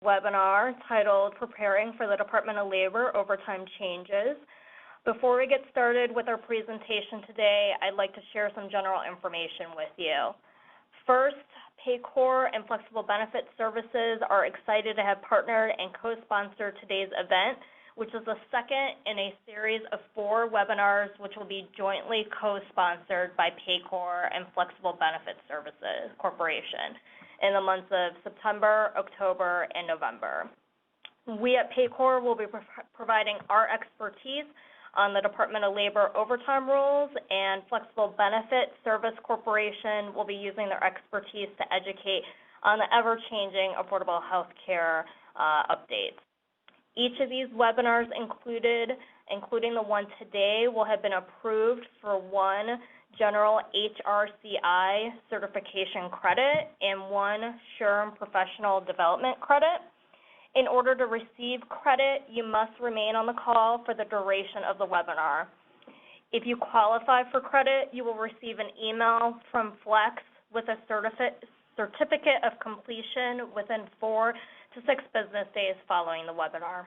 webinar titled Preparing for the Department of Labor Overtime Changes. Before we get started with our presentation today, I'd like to share some general information with you. First, Paycor and Flexible Benefit Services are excited to have partnered and co-sponsored today's event, which is the second in a series of 4 webinars which will be jointly co-sponsored by Paycor and Flexible Benefit Services Corporation in the months of September, October, and November. We at Paycor will be providing our expertise on the Department of Labor overtime rules, and Flexible Benefit Service Corporation will be using their expertise to educate on the ever-changing affordable health care updates. Each of these webinars including the one today, will have been approved for 1 general HRCI certification credit and 1 SHRM professional development credit. In order to receive credit, you must remain on the call for the duration of the webinar. If you qualify for credit, you will receive an email from Flex with a certificate of completion within 4 to 6 business days following the webinar.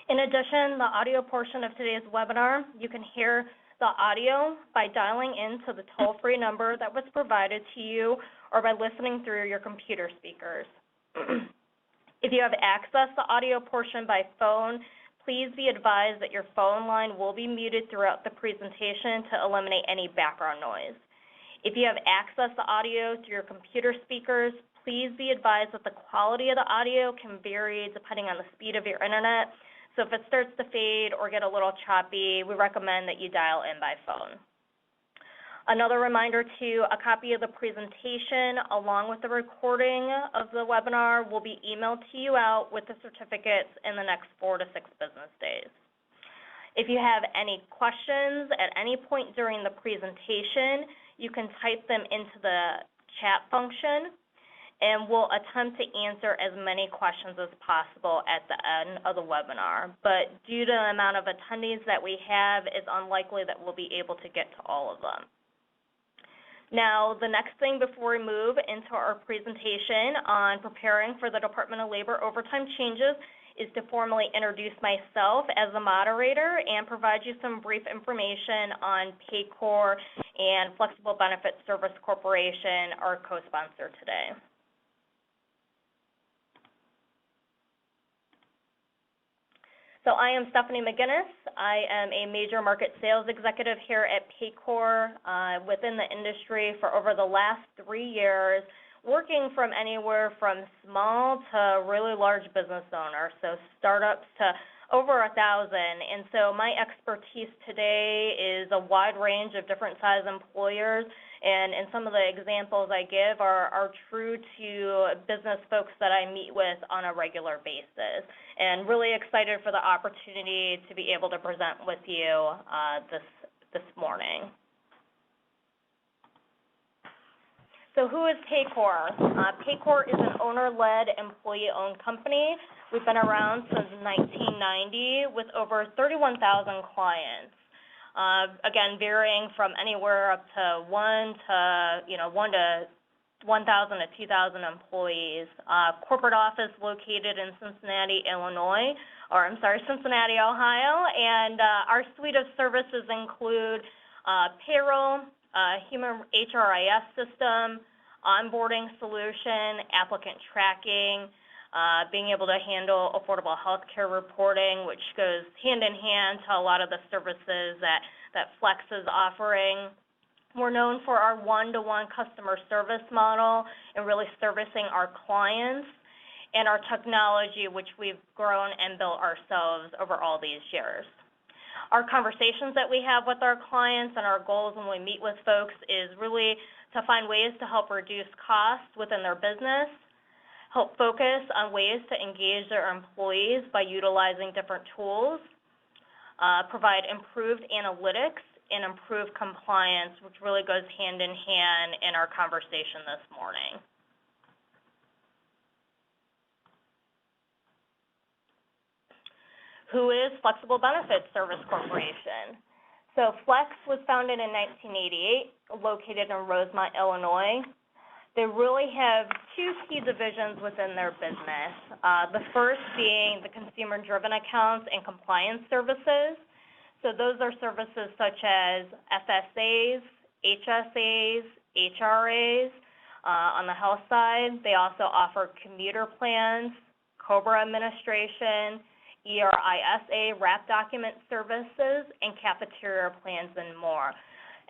In addition, the audio portion of today's webinar, you can hear the audio by dialing into the toll-free number that was provided to you or by listening through your computer speakers. If you have accessed the audio portion by phone, please be advised that your phone line will be muted throughout the presentation to eliminate any background noise. If you have accessed the audio through your computer speakers, please be advised that the quality of the audio can vary depending on the speed of your internet. So if it starts to fade or get a little choppy, we recommend that you dial in by phone. Another reminder too, a copy of the presentation along with the recording of the webinar will be emailed to you out with the certificates in the next 4 to 6 business days. If you have any questions at any point during the presentation, you can type them into the chat function, and we'll attempt to answer as many questions as possible at the end of the webinar. But due to the amount of attendees that we have, it's unlikely that we'll be able to get to all of them. Now, the next thing before we move into our presentation on preparing for the Department of Labor overtime changes is to formally introduce myself as the moderator and provide you some brief information on Paycor and Flexible Benefit Service Corporation, our co-sponsor today. So I am Stephanie McGinnis. I am a major market sales executive here at Paycor within the industry for over the last 3 years, working from anywhere from small to really large business owners, so startups to over 1,000. And so my expertise today is a wide range of different size employers, and some of the examples I give are true to business folks that I meet with on a regular basis. And really excited for the opportunity to be able to present with you this morning. So who is Paycor? Paycor is an owner-led, employee-owned company. We've been around since 1990 with over 31,000 clients. Again, varying from anywhere up to 1 to 1,000 to 2,000 employees. Corporate office located in Cincinnati, Cincinnati, Ohio, and our suite of services include payroll, human HRIS system, onboarding solution, applicant tracking, being able to handle affordable health care reporting, which goes hand in hand to a lot of the services that Flex is offering. We're known for our one-to-one customer service model and really servicing our clients, and our technology, which we've grown and built ourselves over all these years. Our conversations that we have with our clients and our goals when we meet with folks is really to find ways to help reduce costs within their business, help focus on ways to engage their employees by utilizing different tools, provide improved analytics, and improve compliance, which really goes hand in hand in our conversation this morning. Who is Flexible Benefit Service Corporation? So Flex was founded in 1988, located in Rosemont, Illinois. They really have two key divisions within their business. The first being the consumer-driven accounts and compliance services. So those are services such as FSAs, HSAs, HRAs. On the health side, they also offer commuter plans, COBRA administration, ERISA, wrap document services, and cafeteria plans and more.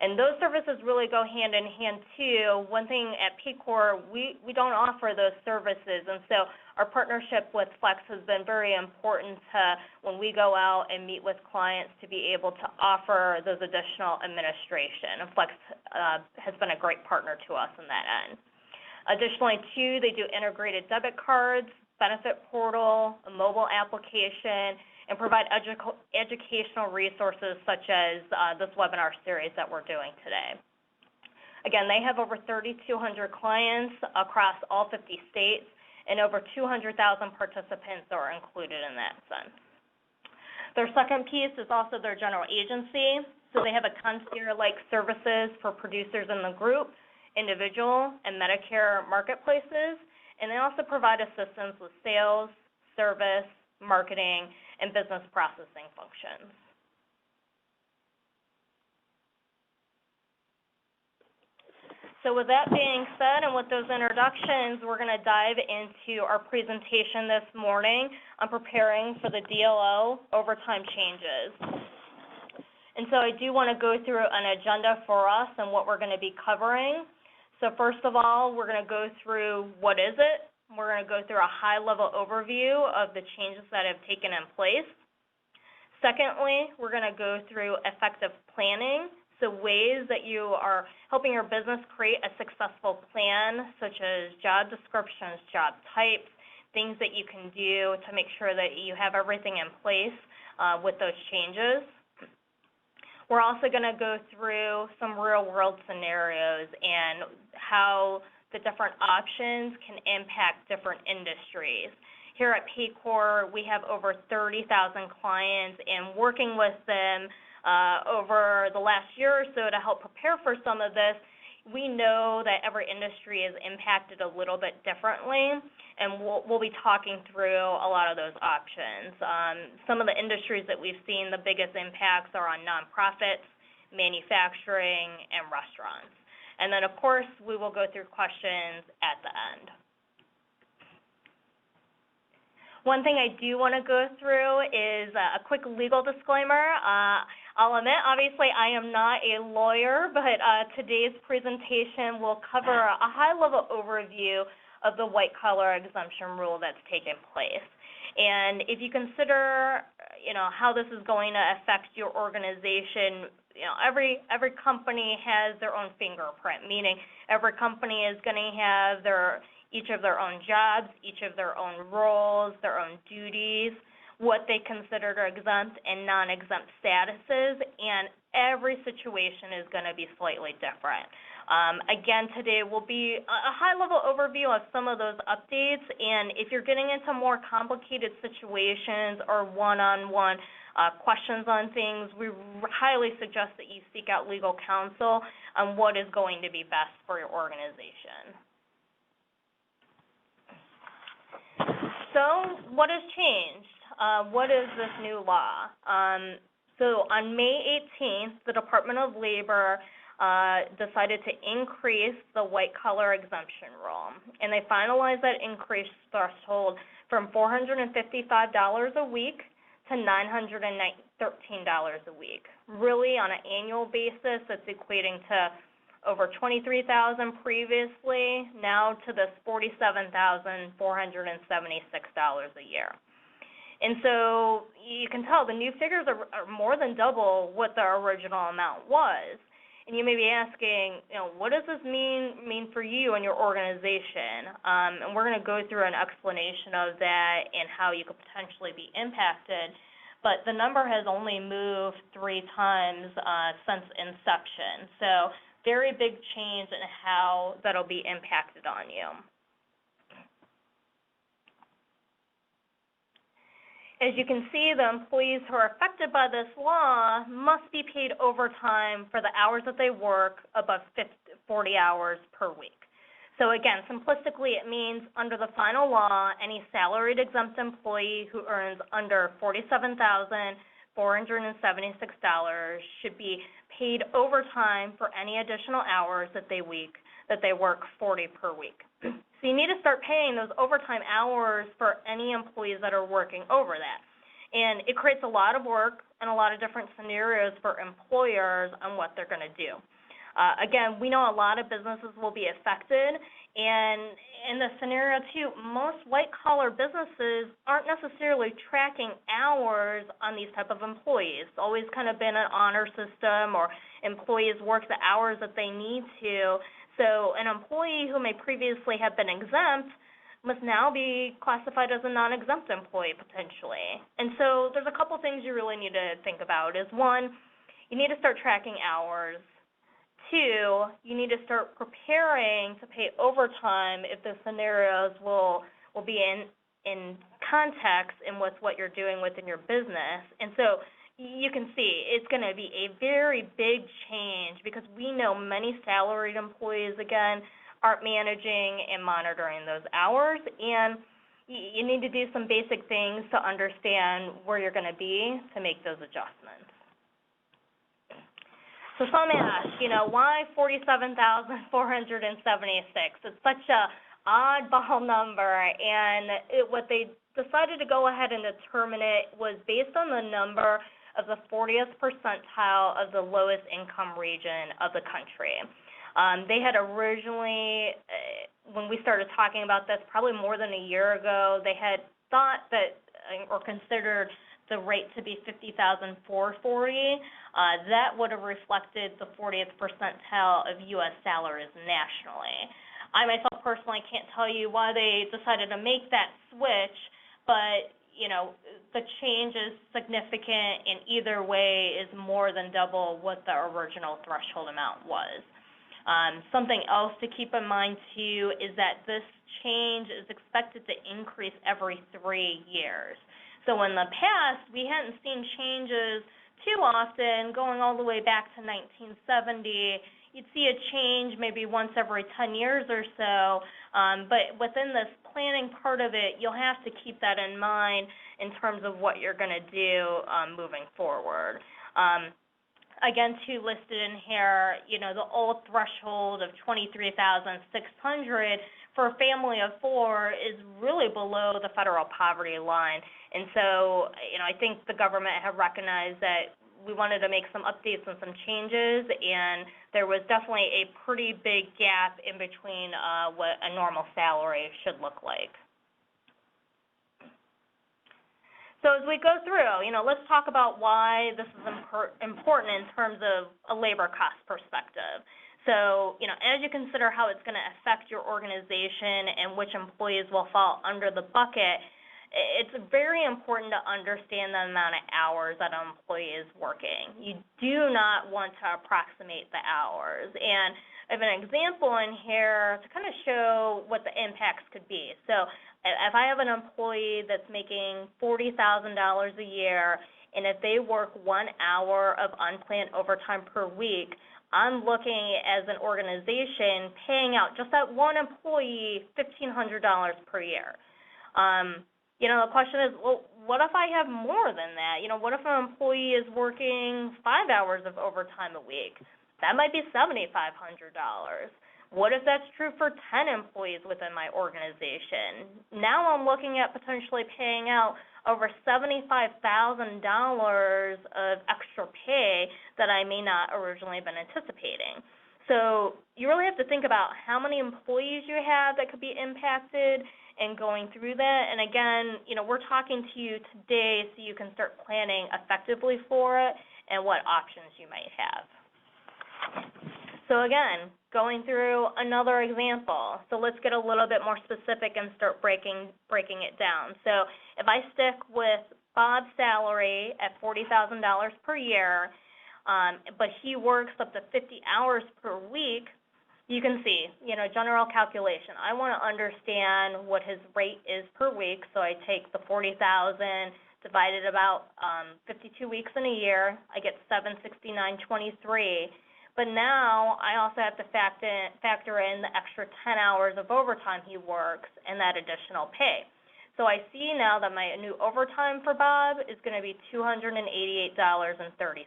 And those services really go hand in hand too. One thing at Paycor, we don't offer those services, and so our partnership with Flex has been very important to when we go out and meet with clients to be able to offer those additional administration. And Flex has been a great partner to us in that end. Additionally, too, they do integrated debit cards, benefit portal, a mobile application, and provide educational resources such as this webinar series that we're doing today. Again, they have over 3,200 clients across all 50 states, and over 200,000 participants are included in that sense. Their second piece is also their general agency. So they have a concierge-like services for producers in the group, individual, and Medicare marketplaces, and they also provide assistance with sales, service, marketing, and business processing functions. So with that being said, and with those introductions, we're going to dive into our presentation this morning on preparing for the DOL overtime changes. And so I do want to go through an agenda for us and what we're going to be covering. So first of all, we're going to go through what is it. We're going to go through a high-level overview of the changes that have taken in place. Secondly, we're going to go through effective planning, so ways that you are helping your business create a successful plan, such as job descriptions, job types, things that you can do to make sure that you have everything in place with those changes. We're also going to go through some real-world scenarios and how the different options can impact different industries. Here at Paycor, we have over 30,000 clients, and working with them over the last year or so to help prepare for some of this, we know that every industry is impacted a little bit differently, and we'll be talking through a lot of those options. Some of the industries that we've seen the biggest impacts are on nonprofits, manufacturing, and restaurants. And then, of course, we will go through questions at the end. One thing I do want to go through is a quick legal disclaimer. I'll admit, obviously, I am not a lawyer, but today's presentation will cover a high-level overview of the white-collar exemption rule that's taken place. And if you consider, how this is going to affect your organization, every company has their own fingerprint, meaning every company is going to have each of their own jobs, each of their own roles, their own duties, what they consider exempt and non-exempt statuses, and every situation is going to be slightly different. Again, today will be a high-level overview of some of those updates, and if you're getting into more complicated situations or one-on-one questions on things, we highly suggest that you seek out legal counsel on what is going to be best for your organization. So what has changed? What is this new law? So on May 18th, the Department of Labor decided to increase the white-collar exemption rule, and they finalized that increase threshold from $455 a week to $913 a week. Really, on an annual basis, it's equating to over $23,000 previously, now to this $47,476 a year. And so you can tell the new figures are more than double what the original amount was. And you may be asking, what does this mean for you and your organization? And we're going to go through an explanation of that and how you could potentially be impacted. But the number has only moved 3 times since inception. So very big change in how that'll be impacted on you. As you can see, the employees who are affected by this law must be paid overtime for the hours that they work above 40 hours per week. So again, simplistically, it means under the final law, any salaried exempt employee who earns under $47,476 should be paid overtime for any additional hours that they work 40 per week. So you need to start paying those overtime hours for any employees that are working over that. And it creates a lot of work and a lot of different scenarios for employers on what they're going to do. Again, we know a lot of businesses will be affected, and in the scenario too, most white-collar businesses aren't necessarily tracking hours on these type of employees. It's always kind of been an honor system, or employees work the hours that they need to. So an employee who may previously have been exempt must now be classified as a non-exempt employee potentially. And so there's a couple things you really need to think about. Is one, you need to start tracking hours. Two, you need to start preparing to pay overtime if the scenarios will be in context and with what you're doing within your business. And so you can see it's going to be a very big change because we know many salaried employees, again, aren't managing and monitoring those hours, and you need to do some basic things to understand where you're going to be to make those adjustments. So some ask, why 47,476? It's such a oddball number, and what they decided to go ahead and determine it was based on the number of the 40th percentile of the lowest income region of the country. They had originally, when we started talking about this probably more than a year ago, they had thought that or considered the rate to be 50,440. That would have reflected the 40th percentile of U.S. salaries nationally. I myself personally can't tell you why they decided to make that switch, but the change is significant, and either way is more than double what the original threshold amount was. Something else to keep in mind too is that this change is expected to increase every 3 years. So in the past, we hadn't seen changes too often, going all the way back to 1970. You'd see a change maybe once every 10 years or so, but within this planning part of it, you'll have to keep that in mind in terms of what you're going to do moving forward. Again, too, listed in here, the old threshold of $23,600 for a family of 4 is really below the federal poverty line. And so, I think the government have recognized that we wanted to make some updates and some changes, and there was definitely a pretty big gap in between what a normal salary should look like. So as we go through, let's talk about why this is important in terms of a labor cost perspective. So, as you consider how it's going to affect your organization and which employees will fall under the bucket, it's very important to understand the amount of hours that an employee is working. You do not want to approximate the hours. And I have an example in here to kind of show what the impacts could be. So if I have an employee that's making $40,000 a year, and if they work 1 hour of unplanned overtime per week, I'm looking as an organization paying out just that one employee $1,500 per year. The question is, well, what if I have more than that? What if an employee is working 5 hours of overtime a week? That might be $7,500. What if that's true for 10 employees within my organization? Now I'm looking at potentially paying out over $75,000 of extra pay that I may not originally have been anticipating. So you really have to think about how many employees you have that could be impacted and going through that. And again, we're talking to you today so you can start planning effectively for it and what options you might have. So again, going through another example. So let's get a little bit more specific and start breaking it down. So if I stick with Bob's salary at $40,000 per year, but he works up to 50 hours per week, you can see, general calculation. I want to understand what his rate is per week, so I take the $40,000 divided about 52 weeks in a year. I get $769.23. but now I also have to factor in the extra 10 hours of overtime he works and that additional pay. So I see now that my new overtime for Bob is going to be $288.30.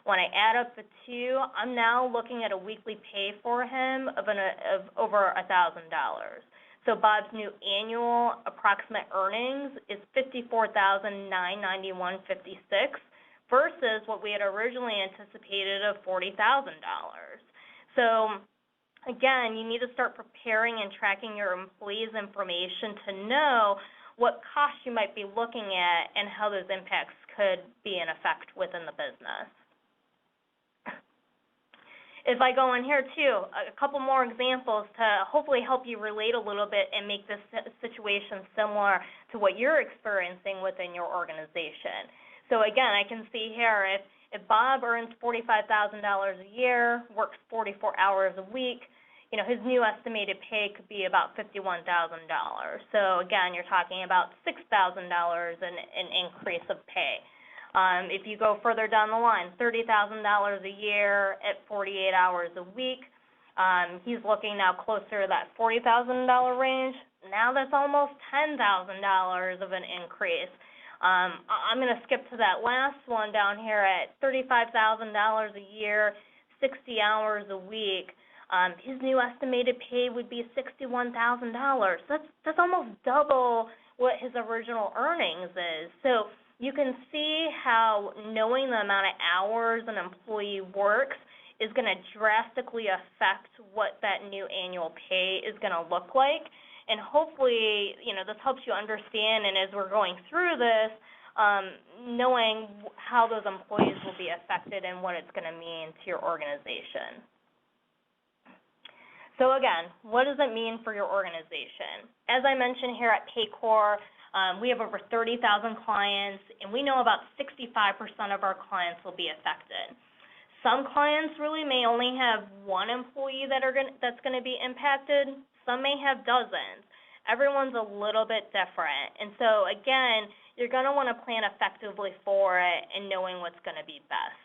When I add up the two, I'm now looking at a weekly pay for him of over $1,000. So Bob's new annual approximate earnings is $54,991.56 versus what we had originally anticipated of $40,000. So again, you need to start preparing and tracking your employees' information to know what costs you might be looking at and how those impacts could be in effect within the business. If I go in here too, a couple more examples to hopefully help you relate a little bit and make this situation similar to what you're experiencing within your organization. So again, I can see here if Bob earns $45,000 a year, works 44 hours a week, his new estimated pay could be about $51,000. So again, you're talking about $6,000 in an increase of pay. If you go further down the line, $30,000 a year at 48 hours a week, he's looking now closer to that $40,000 range. Now that's almost $10,000 of an increase. I'm going to skip to that last one down here at $35,000 a year, 60 hours a week. His new estimated pay would be $61,000. That's almost double what his original earnings is. So you can see how knowing the amount of hours an employee works is going to drastically affect what that new annual pay is going to look like. And hopefully, this helps you understand, and as we're going through this, knowing how those employees will be affected and what it's going to mean to your organization. So again, what does it mean for your organization? As I mentioned here at Paycor, we have over 30,000 clients, and we know about 65% of our clients will be affected. Some clients really may only have one employee that's going to be impacted. Some may have dozens. Everyone's a little bit different. And so, again, you're going to want to plan effectively for it and knowing what's going to be best.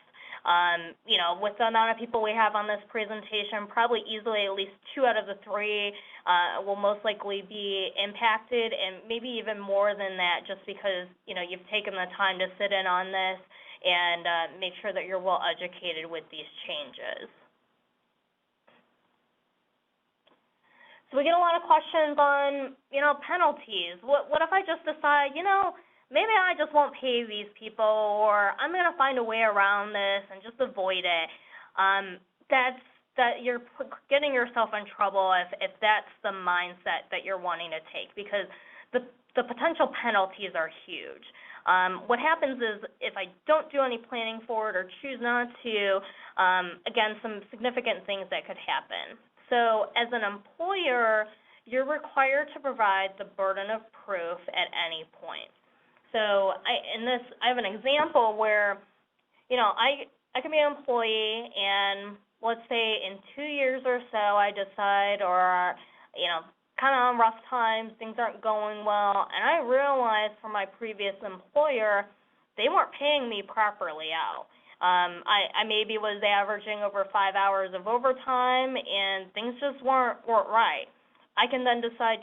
With the amount of people we have on this presentation, probably easily at least 2 out of the 3 will most likely be impacted, and maybe even more than that, just because you've taken the time to sit in on this and make sure that you're well educated with these changes. So we get a lot of questions on penalties. What if I just decide maybe I just won't pay these people, or I'm going to find a way around this and just avoid it. That you're getting yourself in trouble if that's the mindset that you're wanting to take, because the potential penalties are huge. What happens is if I don't do any planning for it or choose not to, again, some significant things that could happen. So as an employer, you're required to provide the burden of proof at any point. So I have an example where, I can be an employee, and let's say in 2 years or so I decide, or, kind of on rough times, things aren't going well, and I realize from my previous employer they weren't paying me properly out. I maybe was averaging over 5 hours of overtime, and things just weren't right. I can then decide,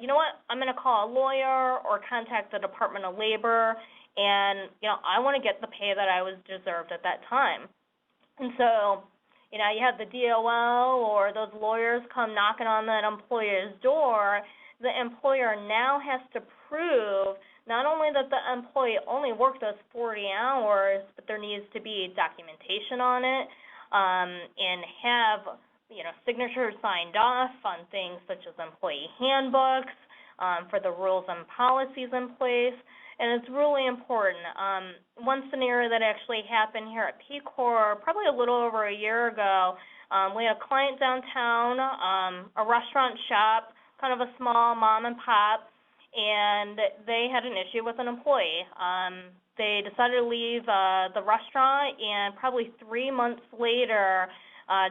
I'm going to call a lawyer or contact the Department of Labor, and, I want to get the pay that I was deserved at that time. And so, you have the DOL or those lawyers come knocking on that employer's door. The employer now has to prove not only that the employee only worked those 40 hours, but there needs to be documentation on it, and have signatures signed off on things such as employee handbooks, for the rules and policies in place, and it's really important. One scenario that actually happened here at Paycor probably a little over a year ago, we had a client downtown, a restaurant shop, kind of a small mom and pop, and they had an issue with an employee. They decided to leave the restaurant, and probably 3 months later,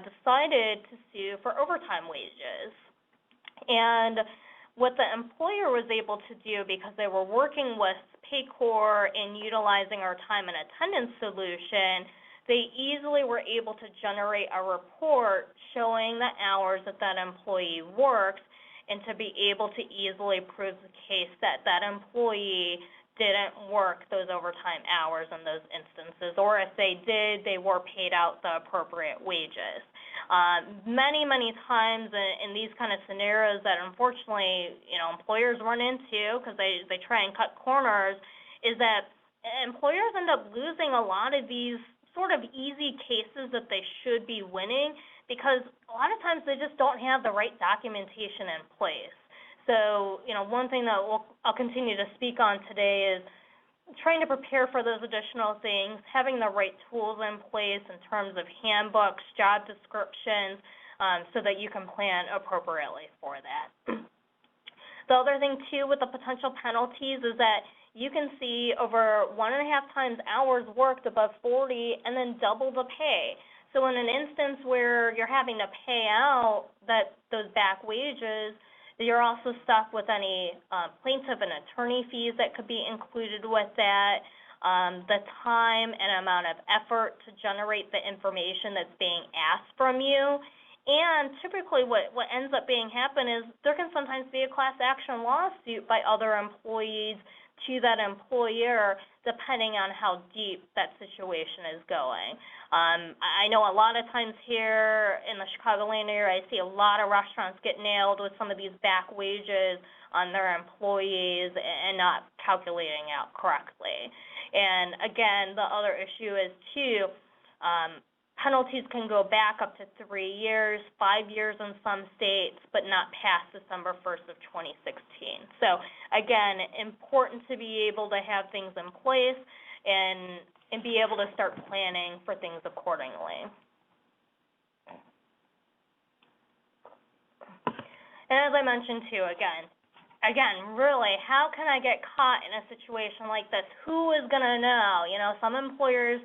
decided to sue for overtime wages. And what the employer was able to do, because they were working with Paycor in utilizing our time and attendance solution, they easily were able to generate a report showing the hours that that employee works, and to be able to easily prove the case that that employee didn't work those overtime hours in those instances, or if they did, they were paid out the appropriate wages. Many times in these kind of scenarios that unfortunately, employers run into because they try and cut corners, is that employers end up losing a lot of these sort of easy cases that they should be winning because a lot of times they just don't have the right documentation in place. So, one thing that I'll continue to speak on today is trying to prepare for those additional things, having the right tools in place in terms of handbooks, job descriptions, so that you can plan appropriately for that. The other thing, too, with the potential penalties is that you can see over 1.5 times hours worked above 40 and then double the pay. So in an instance where you're having to pay out those back wages, you're also stuck with any plaintiff and attorney fees that could be included with that, the time and amount of effort to generate the information that's being asked from you. And typically what ends up happening is there can sometimes be a class action lawsuit by other employees to that employer, depending on how deep that situation is going. I know a lot of times here in the Chicagoland area, I see a lot of restaurants get nailed with some of these back wages on their employees and not calculating out correctly. And again, the other issue is too, penalties can go back up to 3 years, 5 years in some states, but not past December 1st of 2016. So again, important to be able to have things in place and be able to start planning for things accordingly. And as I mentioned too, again, really, how can I get caught in a situation like this? Who is going to know? Some employers,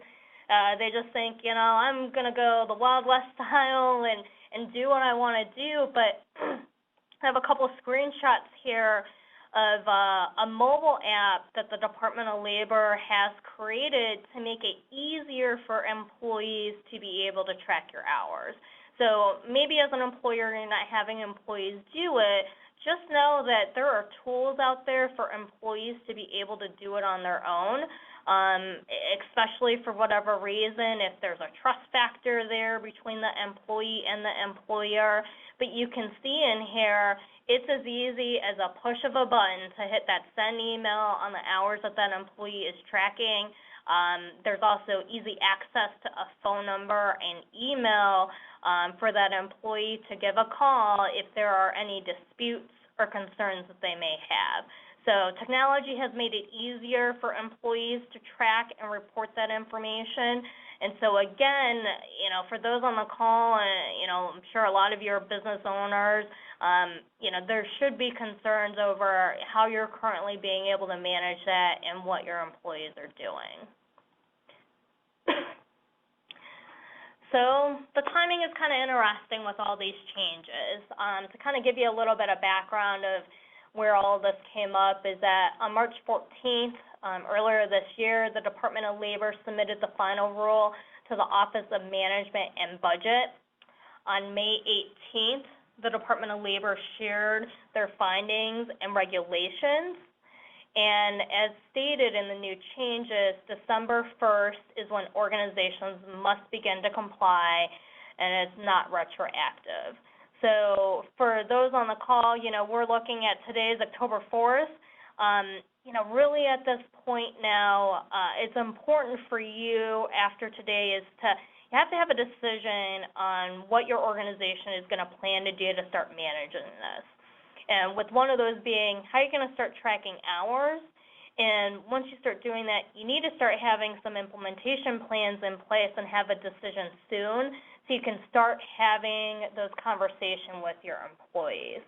they just think, I'm going to go the Wild West style and do what I want to do, but I have a couple of screenshots here of a mobile app that the Department of Labor has created to make it easier for employees to be able to track your hours. So maybe as an employer, you're not having employees do it. Just know that there are tools out there for employees to be able to do it on their own. Especially for whatever reason, if there's a trust factor there between the employee and the employer. But you can see in here, it's as easy as a push of a button to hit that send email on the hours that employee is tracking. There's also easy access to a phone number and email for that employee to give a call if there are any disputes or concerns that they may have. So technology has made it easier for employees to track and report that information. And so again, for those on the call, I'm sure a lot of you are business owners, there should be concerns over how you're currently being able to manage that and what your employees are doing. So the timing is kind of interesting with all these changes. To kind of give you a little bit of background of where all of this came up is that on March 14th, earlier this year, the Department of Labor submitted the final rule to the Office of Management and Budget. On May 18th, the Department of Labor shared their findings and regulations. And as stated in the new changes, December 1st is when organizations must begin to comply, and it's not retroactive. So for those on the call, we're looking at today's October 4th. Really at this point now, it's important for you after today you have to have a decision on what your organization is going to plan to do to start managing this. And with one of those being, how are you going to start tracking hours? And once you start doing that, you need to start having some implementation plans in place and have a decision soon so you can start having those conversations with your employees.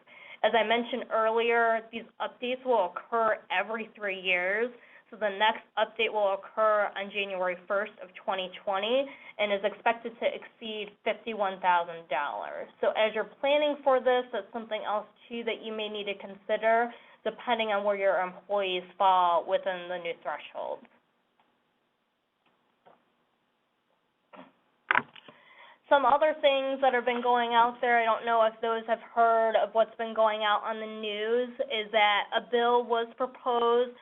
As I mentioned earlier, these updates will occur every 3 years. So the next update will occur on January 1st of 2020 and is expected to exceed $51,000. So as you're planning for this, that's something else too that you may need to consider depending on where your employees fall within the new threshold. Some other things that have been going out there, I don't know if those have heard of what's been going out on the news, is that a bill was proposed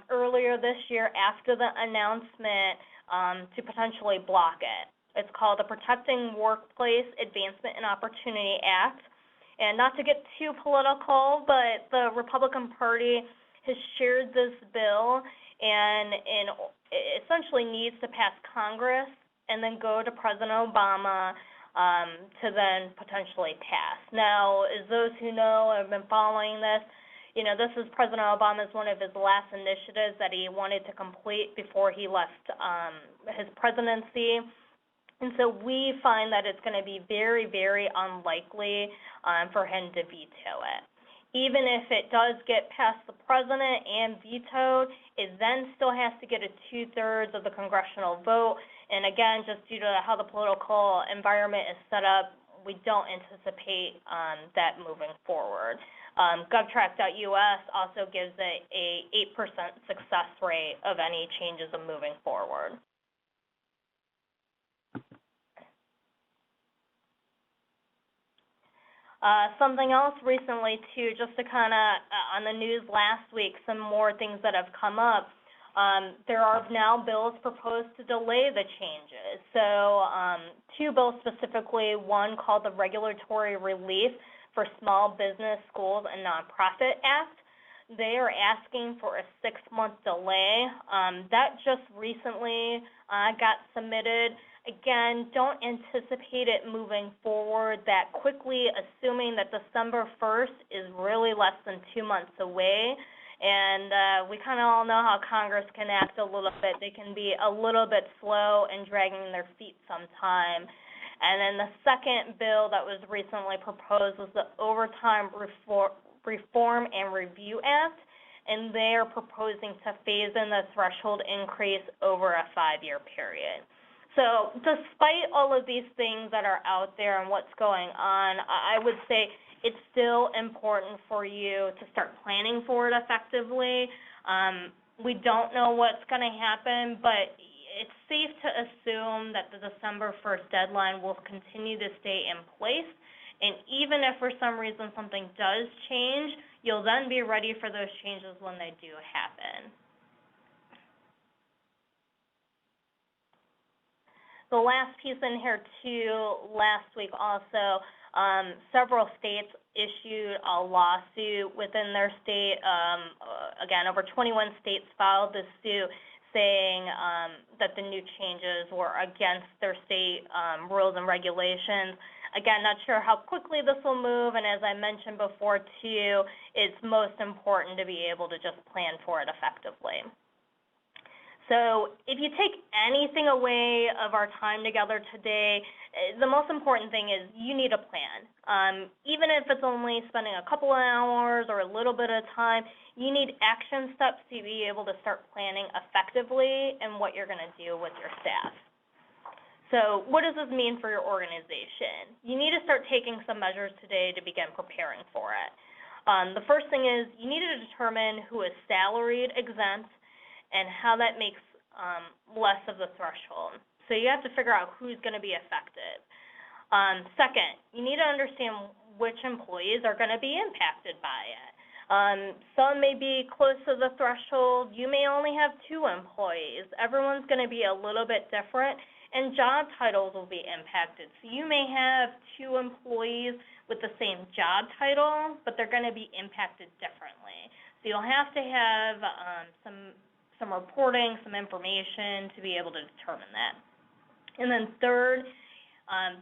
earlier this year after the announcement to potentially block it. It's called the Protecting Workplace Advancement and Opportunity Act. And not to get too political, but the Republican Party has shared this bill and it essentially needs to pass Congress and then go to President Obama to then potentially pass. Now, as those who know have been following this, you know, this is President Obama's one of his last initiatives that he wanted to complete before he left his presidency. And so we find that it's going to be very, very unlikely for him to veto it. Even if it does get past the president and vetoed, it then still has to get a 2/3 of the congressional vote. And again, just due to how the political environment is set up, we don't anticipate that moving forward. GovTrack.us also gives it a 8% success rate of any changes of moving forward. Something else recently, too, just to kind of, on the news last week, some more things that have come up. There are now bills proposed to delay the changes. So 2 bills specifically, one called the Regulatory Relief for Small Business, Schools, and Nonprofit Act. They are asking for a 6-month delay. That just recently got submitted. Again, don't anticipate it moving forward that quickly, assuming that December 1st is really less than 2 months away. And we kind of all know how Congress can act a little bit. They can be a little bit slow and dragging their feet sometime. And then the second bill that was recently proposed was the Overtime Reform and Review Act, and they are proposing to phase in the threshold increase over a 5-year period. So despite all of these things that are out there and what's going on, I would say it's still important for you to start planning for it effectively. We don't know what's going to happen, but it's safe to assume that the December 1st deadline will continue to stay in place. And even if for some reason something does change, you'll then be ready for those changes when they do happen. The last piece in here, too, last week also, several states issued a lawsuit within their state. Again, over 21 states filed this suit saying that the new changes were against their state rules and regulations. Again, not sure how quickly this will move, and as I mentioned before, too, it's most important to be able to just plan for it effectively. So if you take anything away of our time together today, the most important thing is you need a plan. Even if it's only spending a couple of hours or a little bit of time, you need action steps to be able to start planning effectively and what you're going to do with your staff. So what does this mean for your organization? You need to start taking some measures today to begin preparing for it. The first thing is you need to determine who is salaried, exempt, and how that makes less of the threshold. So you have to figure out who's going to be affected. Second, you need to understand which employees are going to be impacted by it. Some may be close to the threshold. You may only have 2 employees. Everyone's going to be a little bit different, and job titles will be impacted. So you may have 2 employees with the same job title, but they're going to be impacted differently. So you'll have to have some reporting, some information to be able to determine that. And then third,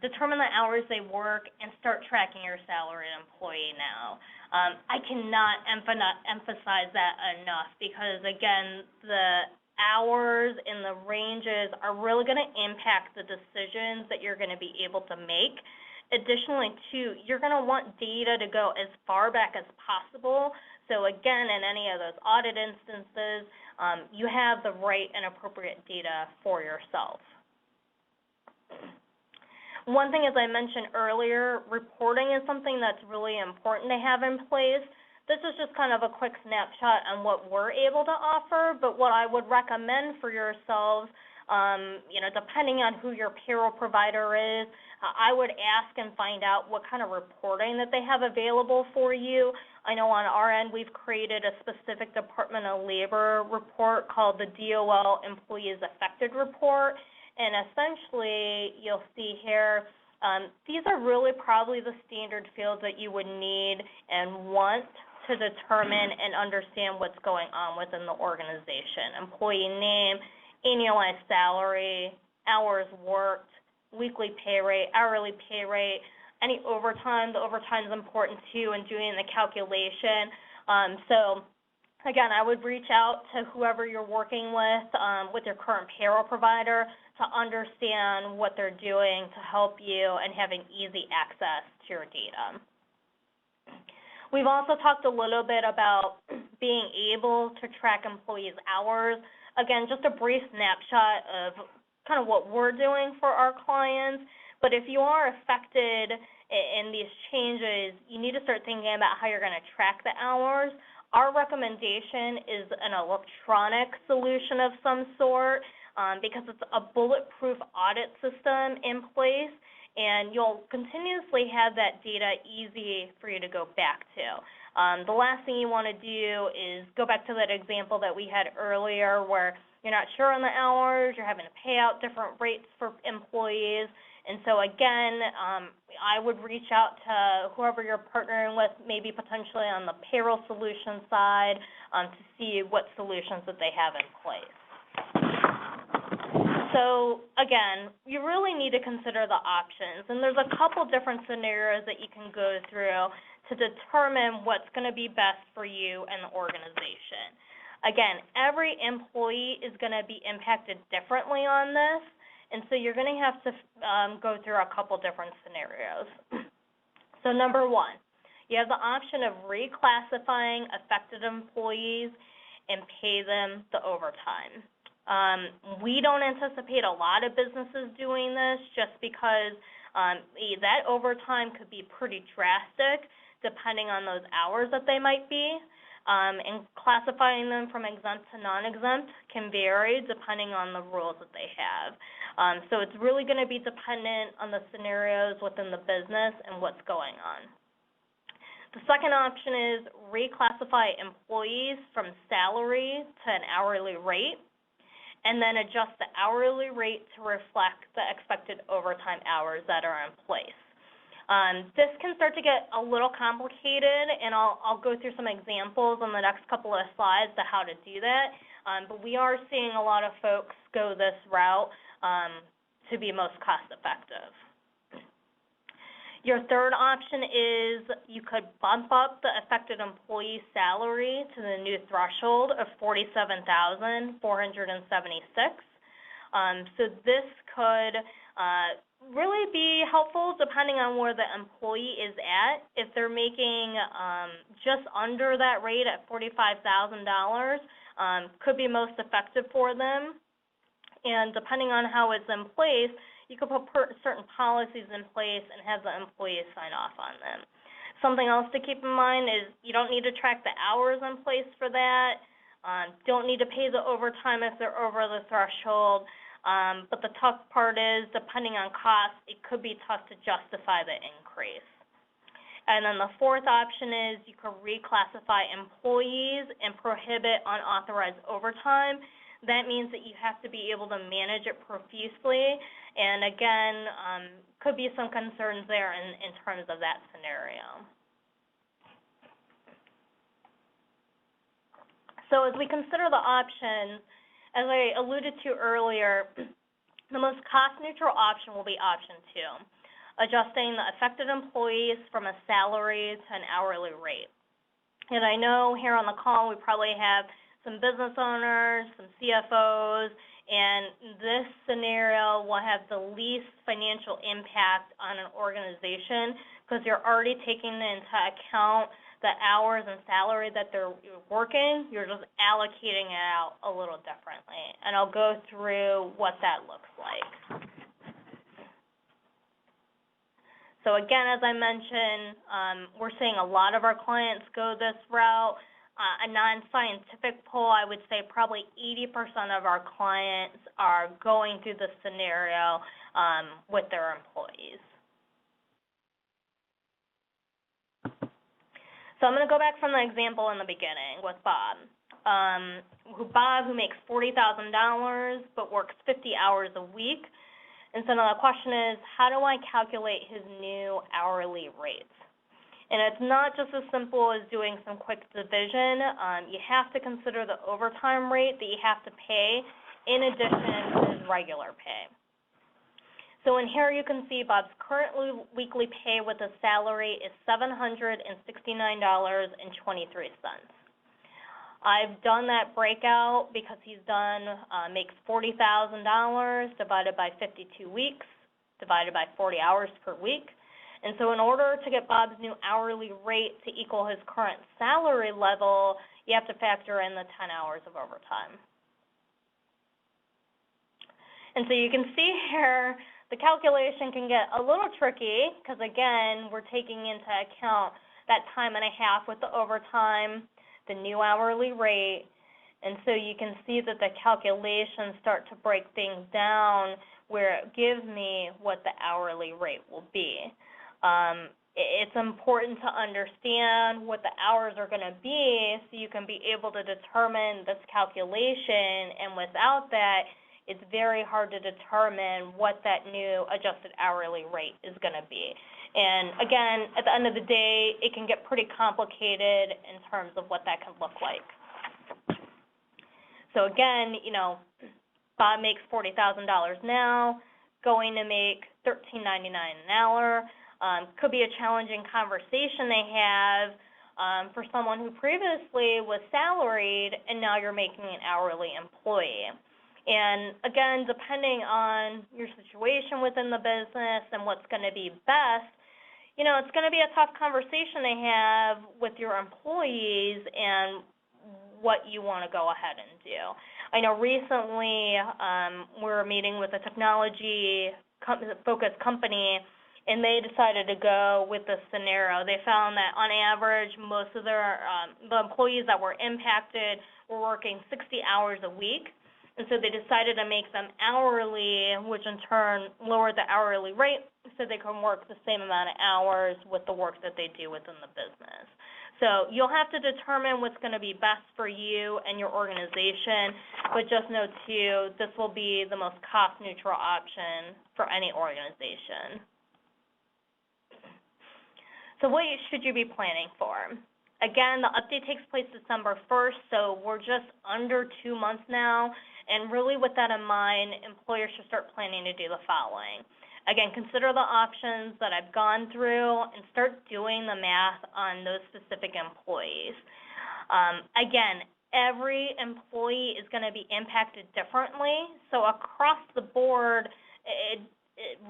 determine the hours they work and start tracking your salaried employee now. I cannot emphasize that enough because, again, the hours and the ranges are really going to impact the decisions that you're going to be able to make. Additionally, too, you're going to want data to go as far back as possible. So again, in any of those audit instances, you have the right and appropriate data for yourself. One thing, as I mentioned earlier, reporting is something that's really important to have in place. This is just kind of a quick snapshot on what we're able to offer, but what I would recommend for yourselves Depending on who your payroll provider is, I would ask and find out what kind of reporting that they have available for you. I know on our end we've created a specific Department of Labor report called the DOL Employees Affected Report, and essentially you'll see here these are really probably the standard fields that you would need and want to determine and understand what's going on within the organization. Employee name, annualized salary, hours worked, weekly pay rate, hourly pay rate, any overtime. The overtime is important too in doing the calculation. So again, I would reach out to whoever you're working with your current payroll provider to understand what they're doing to help you and having easy access to your data. We've also talked a little bit about being able to track employees' hours. Again, just a brief snapshot of kind of what we're doing for our clients, but if you are affected in these changes, you need to start thinking about how you're going to track the hours. Our recommendation is an electronic solution of some sort because it's a bulletproof audit system in place, and you'll continuously have that data easy for you to go back to. The last thing you want to do is go back to that example that we had earlier where you're not sure on the hours, you're having to pay out different rates for employees. And so again, I would reach out to whoever you're partnering with, maybe potentially on the payroll solution side, to see what solutions that they have in place. So again, you really need to consider the options, and there's a couple different scenarios that you can go through to determine what's going to be best for you and the organization. Again, every employee is going to be impacted differently on this, and so you're going to have to go through a couple different scenarios. So number one, you have the option of reclassifying affected employees and pay them the overtime. We don't anticipate a lot of businesses doing this just because that overtime could be pretty drastic depending on those hours that they might be. And classifying them from exempt to non-exempt can vary depending on the rules that they have. So it's really going to be dependent on the scenarios within the business and what's going on. The second option is reclassify employees from salary to an hourly rate, and then adjust the hourly rate to reflect the expected overtime hours that are in place. This can start to get a little complicated, and I'll go through some examples on the next couple of slides to how to do that, but we are seeing a lot of folks go this route to be most cost effective. Your third option is you could bump up the affected employee salary to the new threshold of $47,476. So this could really be helpful depending on where the employee is at. If they're making just under that rate at $45,000, could be most effective for them. And depending on how it's in place, you could put certain policies in place and have the employees sign off on them. Something else to keep in mind is you don't need to track the hours in place for that. Don't need to pay the overtime if they're over the threshold. But the tough part is, depending on cost, it could be tough to justify the increase. And then the fourth option is you could reclassify employees and prohibit unauthorized overtime. That means that you have to be able to manage it profusely, and again, could be some concerns there in terms of that scenario. So as we consider the options, as I alluded to earlier, the most cost-neutral option will be option 2, adjusting the affected employees from a salary to an hourly rate. And I know here on the call we probably have some business owners, some CFOs, and this scenario will have the least financial impact on an organization because you're already taking into account the hours and salary that they're working. You're just allocating it out a little differently, and I'll go through what that looks like. So again, as I mentioned, we're seeing a lot of our clients go this route. a non-scientific poll, I would say probably 80% of our clients are going through this scenario with their employees. So I'm going to go back from the example in the beginning with Bob. Bob, who makes $40,000 but works 50 hours a week. And so now the question is, how do I calculate his new hourly rates? And it's not just as simple as doing some quick division. You have to consider the overtime rate that you have to pay in addition to his regular pay. So in here you can see Bob's current weekly pay with a salary is $769.23. I've done that breakout because he's makes $40,000 divided by 52 weeks, divided by 40 hours per week. And so in order to get Bob's new hourly rate to equal his current salary level, you have to factor in the 10 hours of overtime. And so you can see here, the calculation can get a little tricky because, again, we're taking into account that time and a half with the overtime, the new hourly rate, and so you can see that the calculations start to break things down where it gives me what the hourly rate will be. It's important to understand what the hours are going to be so you can be able to determine this calculation, and without that, it's very hard to determine what that new adjusted hourly rate is going to be. And again, at the end of the day, it can get pretty complicated in terms of what that can look like. So again, Bob makes $40,000 now, going to make $13.99 an hour. Could be a challenging conversation they have for someone who previously was salaried and now you're making an hourly employee. And again, depending on your situation within the business and what's going to be best, it's going to be a tough conversation they have with your employees and what you want to go ahead and do. I know recently we were meeting with a technology-focused company, and they decided to go with this scenario. They found that on average, most of the employees that were impacted were working 60 hours a week. And so they decided to make them hourly, which in turn lowered the hourly rate so they can work the same amount of hours with the work that they do within the business. So you'll have to determine what's going to be best for you and your organization, but just know too, this will be the most cost-neutral option for any organization. So what should you be planning for? Again, the update takes place December 1st, so we're just under 2 months now. And really with that in mind, employers should start planning to do the following. Again, consider the options that I've gone through and start doing the math on those specific employees. Again, every employee is going to be impacted differently. So across the board, it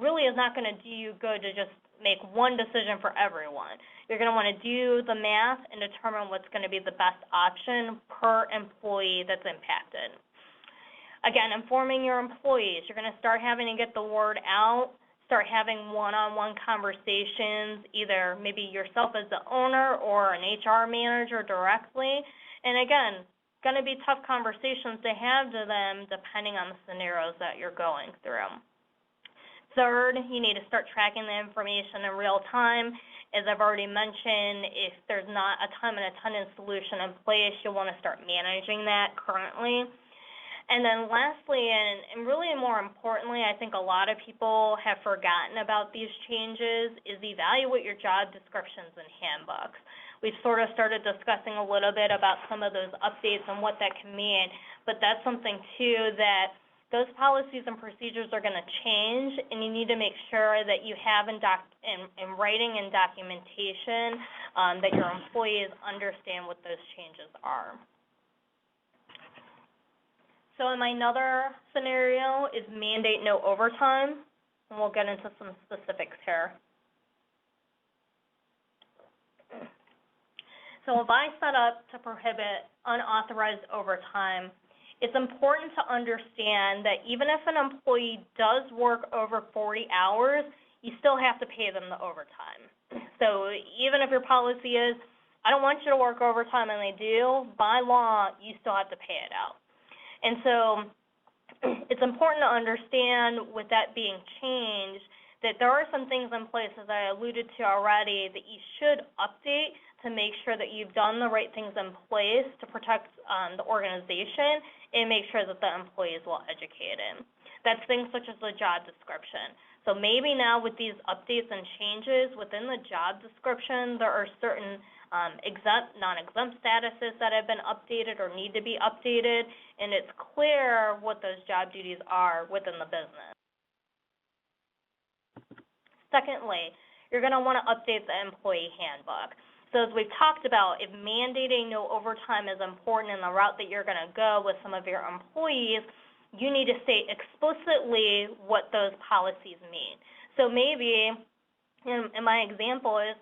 really is not going to do you good to just make one decision for everyone. You're going to want to do the math and determine what's going to be the best option per employee that's impacted. Again, informing your employees. You're going to start having to get the word out, start having one-on-one conversations, either maybe yourself as the owner or an HR manager directly. And again, going to be tough conversations to have to them depending on the scenarios that you're going through. Third, you need to start tracking the information in real time. As I've already mentioned, if there's not a time and attendance solution in place, you'll want to start managing that currently. And then lastly, and really more importantly, I think a lot of people have forgotten about these changes, is evaluate your job descriptions and handbooks. We've sort of started discussing a little bit about some of those updates and what that can mean, but that's something too that those policies and procedures are going to change, and you need to make sure that you have in writing and documentation that your employees understand what those changes are. So in my another scenario is mandate no overtime, and we'll get into some specifics here. So if I set up to prohibit unauthorized overtime, it's important to understand that even if an employee does work over 40 hours, you still have to pay them the overtime. So even if your policy is, I don't want you to work overtime, and they do, by law, you still have to pay it out. And so it's important to understand, with that being changed, that there are some things in place, as I alluded to already, that you should update to make sure that you've done the right things in place to protect the organization and make sure that the employee is well educated. That's things such as the job description. So maybe now with these updates and changes within the job description, there are certain exempt, non-exempt statuses that have been updated or need to be updated, and it's clear what those job duties are within the business. Secondly, you're going to want to update the employee handbook. So as we've talked about, if mandating no overtime is important in the route that you're going to go with some of your employees, you need to state explicitly what those policies mean. So maybe, in my example is,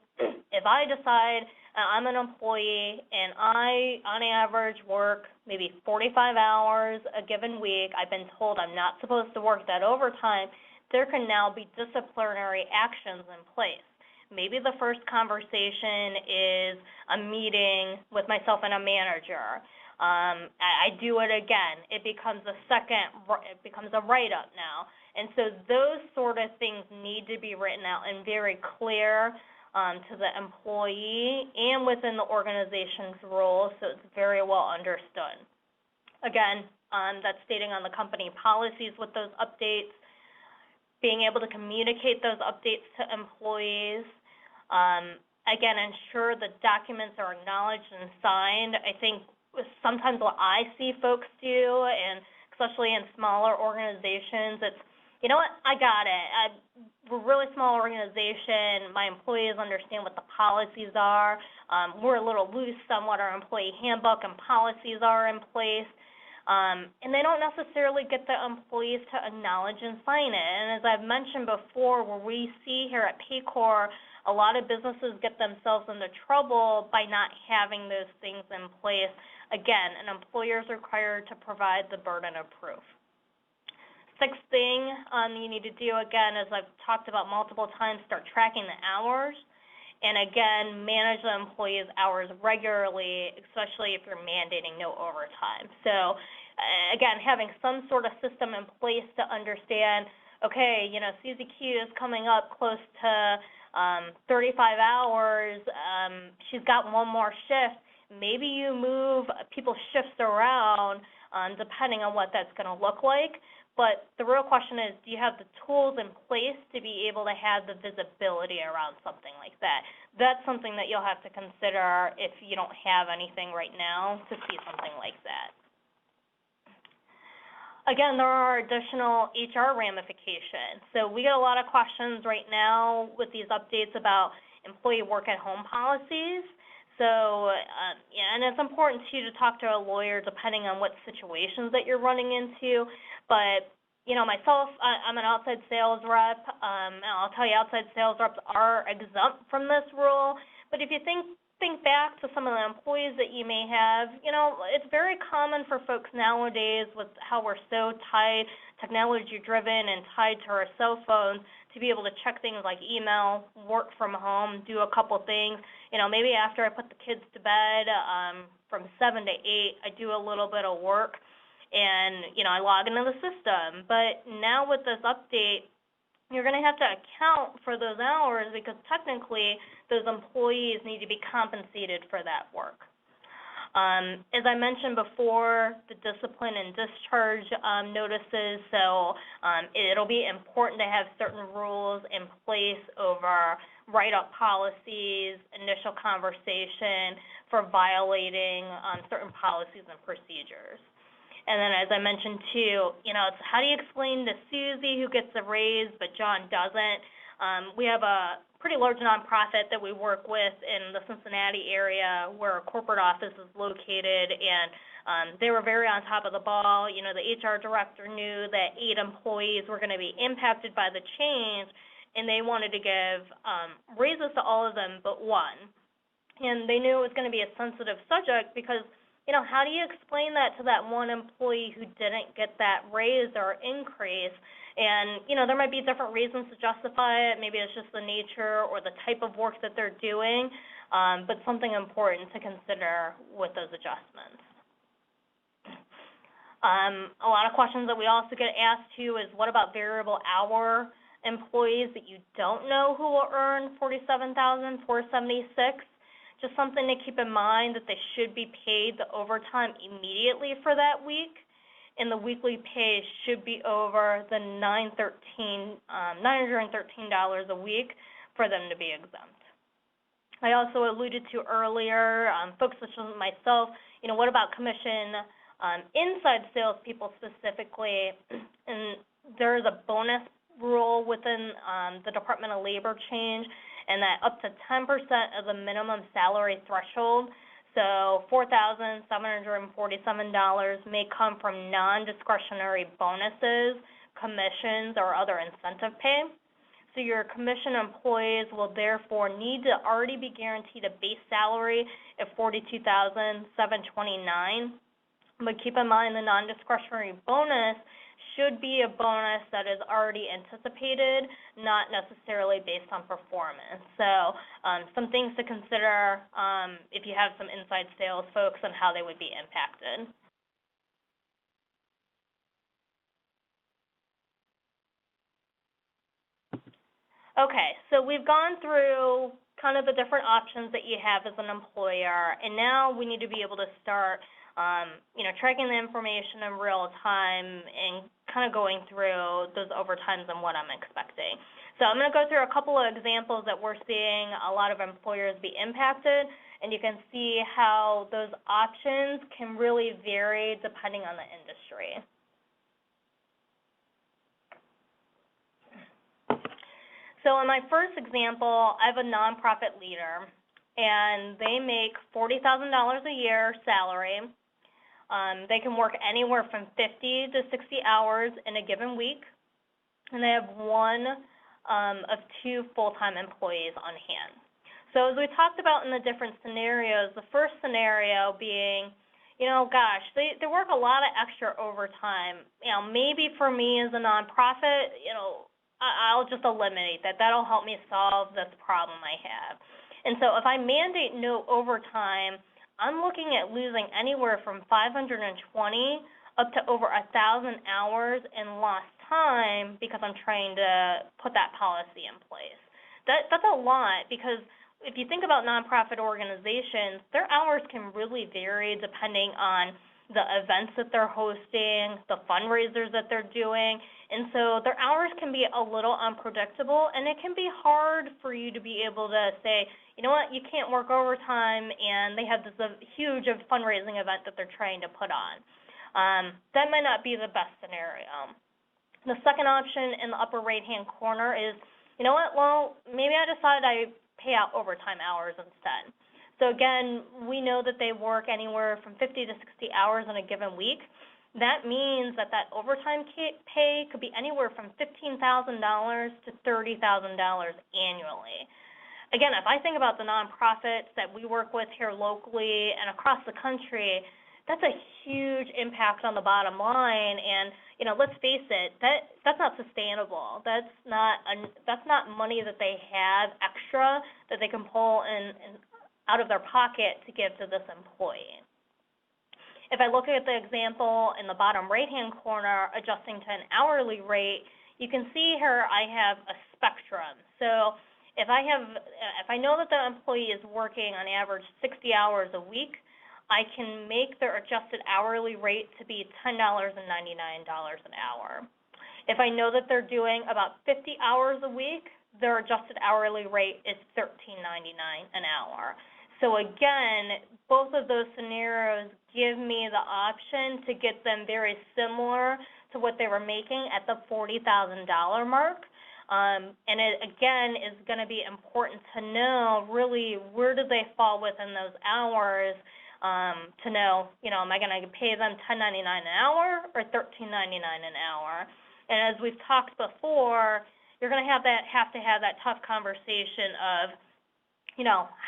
if I decide I'm an employee and I, on average, work maybe 45 hours a given week, I've been told I'm not supposed to work that overtime, there can now be disciplinary actions in place. Maybe the first conversation is a meeting with myself and a manager. I do it again. It becomes a write-up now. And so those sort of things need to be written out and very clear to the employee and within the organization's role, so it's very well understood. Again, that's stating on the company policies with those updates, being able to communicate those updates to employees. Again, ensure the documents are acknowledged and signed. I think sometimes what I see folks do, and especially in smaller organizations, it's, you know what, I got it. We're a really small organization. My employees understand what the policies are. We're a little loose on what our employee handbook and policies are in place. And they don't necessarily get the employees to acknowledge and sign it. And as I've mentioned before, where we see here at Paycor, a lot of businesses get themselves into trouble by not having those things in place. Again, an employer is required to provide the burden of proof. Sixth thing you need to do, again, as I've talked about multiple times, start tracking the hours. And again, manage the employees' hours regularly, especially if you're mandating no overtime. So again, having some sort of system in place to understand, okay, you know, CZQ is coming up close to 35 hours. She's got one more shift. Maybe you move people's shifts around depending on what that's going to look like. But the real question is, do you have the tools in place to be able to have the visibility around something like that? That's something that you'll have to consider if you don't have anything right now to see something like that. Again, there are additional HR ramifications. So we get a lot of questions right now with these updates about employee work-at-home policies. So, yeah, and it's important, too, to talk to a lawyer depending on what situations that you're running into. But, you know, myself, I'm an outside sales rep. And I'll tell you, outside sales reps are exempt from this rule. But if you think back to some of the employees that you may have, you know, it's very common for folks nowadays with how we're so tied, technology-driven and tied to our cell phones, to be able to check things like email, work from home, do a couple things. You know, maybe after I put the kids to bed from 7 to 8, I do a little bit of work, and, you know, I log into the system. But now with this update, you're going to have to account for those hours because technically those employees need to be compensated for that work. As I mentioned before, the discipline and discharge notices, so it'll be important to have certain rules in place over write-up policies, initial conversation for violating certain policies and procedures. And then, as I mentioned too, you know, it's how do you explain to Susie who gets a raise but John doesn't? We have a pretty large nonprofit that we work with in the Cincinnati area where our corporate office is located, and they were very on top of the ball. You know, the HR director knew that 8 employees were going to be impacted by the change, and they wanted to give raises to all of them but one. And they knew it was going to be a sensitive subject because, you know, how do you explain that to that one employee who didn't get that raise or increase? And, you know, there might be different reasons to justify it. Maybe it's just the nature or the type of work that they're doing. but something important to consider with those adjustments. A lot of questions that we also get asked too is, what about variable hour employees that you don't know who will earn $47,476? Just something to keep in mind, that they should be paid the overtime immediately for that week, and the weekly pay should be over the $913 a week for them to be exempt. I also alluded to earlier, folks such as myself, what about commission inside salespeople specifically? And there is a bonus rule within the Department of Labor change, and that up to 10% of the minimum salary threshold, so $4,747, may come from non-discretionary bonuses, commissions, or other incentive pay. So your commission employees will therefore need to already be guaranteed a base salary of $42,729. But keep in mind, the non-discretionary bonus should be a bonus that is already anticipated, not necessarily based on performance. So some things to consider if you have some inside sales folks and how they would be impacted. Okay, so we've gone through kind of the different options that you have as an employer, and now we need to be able to start tracking the information in real time and kind of going through those overtimes and what I'm expecting. So I'm going to go through a couple of examples that we're seeing a lot of employers be impacted, and you can see how those options can really vary depending on the industry. So in my first example, I have a nonprofit leader, and they make $40,000 a year salary. They can work anywhere from 50 to 60 hours in a given week, and they have one of two full-time employees on hand. So as we talked about in the different scenarios, the first scenario being, gosh, they work a lot of extra overtime. Maybe for me as a nonprofit, I'll just eliminate that. That'll help me solve this problem I have. And so if I mandate no overtime, I'm looking at losing anywhere from 520 up to over 1,000 hours in lost time because I'm trying to put that policy in place. That's a lot, because if you think about nonprofit organizations, their hours can really vary depending on the events that they're hosting, the fundraisers that they're doing, and so their hours can be a little unpredictable, and it can be hard for you to be able to say, you know what, you can't work overtime, and they have this huge fundraising event that they're trying to put on. That might not be the best scenario. The second option in the upper right-hand corner is, you know what, well, maybe I decide I pay out overtime hours instead. So again, we know that they work anywhere from 50 to 60 hours in a given week. That means that overtime pay could be anywhere from $15,000 to $30,000 annually. Again, if I think about the nonprofits that we work with here locally and across the country, that's a huge impact on the bottom line. And let's face it, that's not sustainable. That's not money that they have extra that they can pull out of their pocket to give to this employee. If I look at the example in the bottom right-hand corner, adjusting to an hourly rate, you can see here I have a spectrum. So if I know that the employee is working on average 60 hours a week, I can make their adjusted hourly rate to be $10.99 an hour. If I know that they're doing about 50 hours a week, their adjusted hourly rate is $13.99 an hour. So again, both of those scenarios give me the option to get them very similar to what they were making at the $40,000 mark. And it, again, is going to be important to know really where do they fall within those hours to know, am I going to pay them $10.99 an hour or $13.99 an hour? And as we've talked before, you're going to have to have that tough conversation of,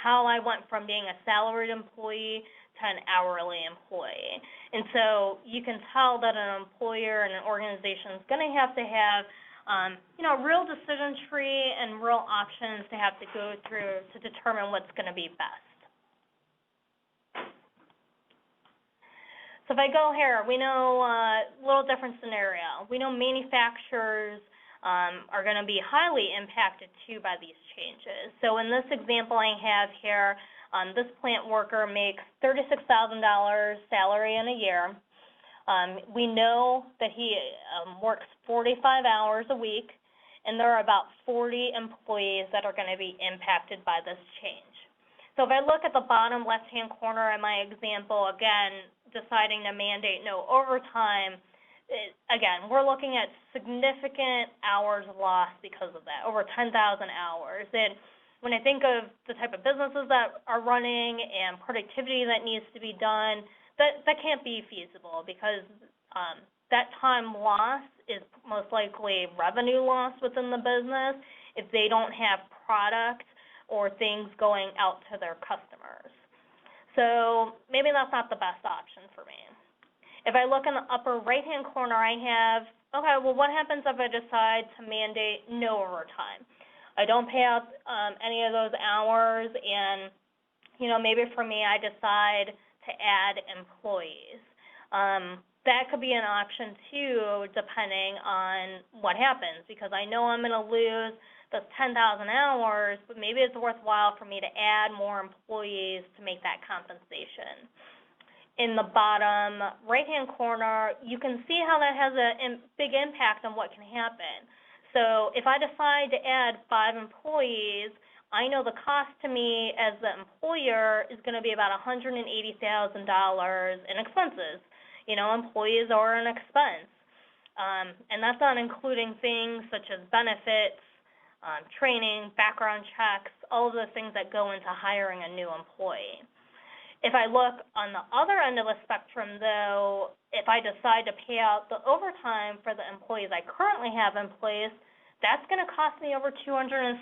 how I went from being a salaried employee to an hourly employee. And so you can tell that an employer and an organization is going to have Real decision tree and real options to have to go through to determine what's going to be best. So if I go here, we know a little different scenario. We know manufacturers are going to be highly impacted too by these changes. So in this example I have here, this plant worker makes $36,000 salary in a year. We know that he works 45 hours a week, and there are about 40 employees that are going to be impacted by this change. So if I look at the bottom left-hand corner in my example, again, deciding to mandate no overtime, again, we're looking at significant hours lost because of that, over 10,000 hours. And when I think of the type of businesses that are running and productivity that needs to be done, that can't be feasible because that time lost is most likely revenue loss within the business if they don't have product or things going out to their customers. So maybe that's not the best option for me. If I look in the upper right-hand corner, I have, okay, well, what happens if I decide to mandate no overtime? I don't pay out any of those hours, and, maybe for me, I decide to add employees. That could be an option too, depending on what happens, because I know I'm going to lose those 10,000 hours, but maybe it's worthwhile for me to add more employees to make that compensation. In the bottom right-hand corner, you can see how that has a big impact on what can happen. So if I decide to add 5 employees, I know the cost to me as the employer is going to be about $180,000 in expenses. Employees are an expense. And that's not including things such as benefits, training, background checks, all of the things that go into hiring a new employee. If I look on the other end of the spectrum, though, if I decide to pay out the overtime for the employees I currently have in place, that's going to cost me over $270,000.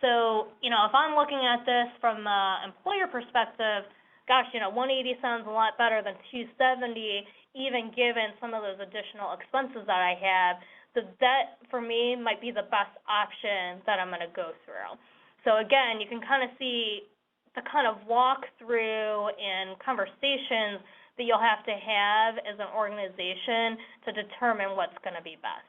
So, if I'm looking at this from an employer perspective, gosh, 180 sounds a lot better than 270, even given some of those additional expenses that I have. So that, for me, might be the best option that I'm going to go through. So again, you can kind of see the kind of walkthrough and conversations that you'll have to have as an organization to determine what's going to be best.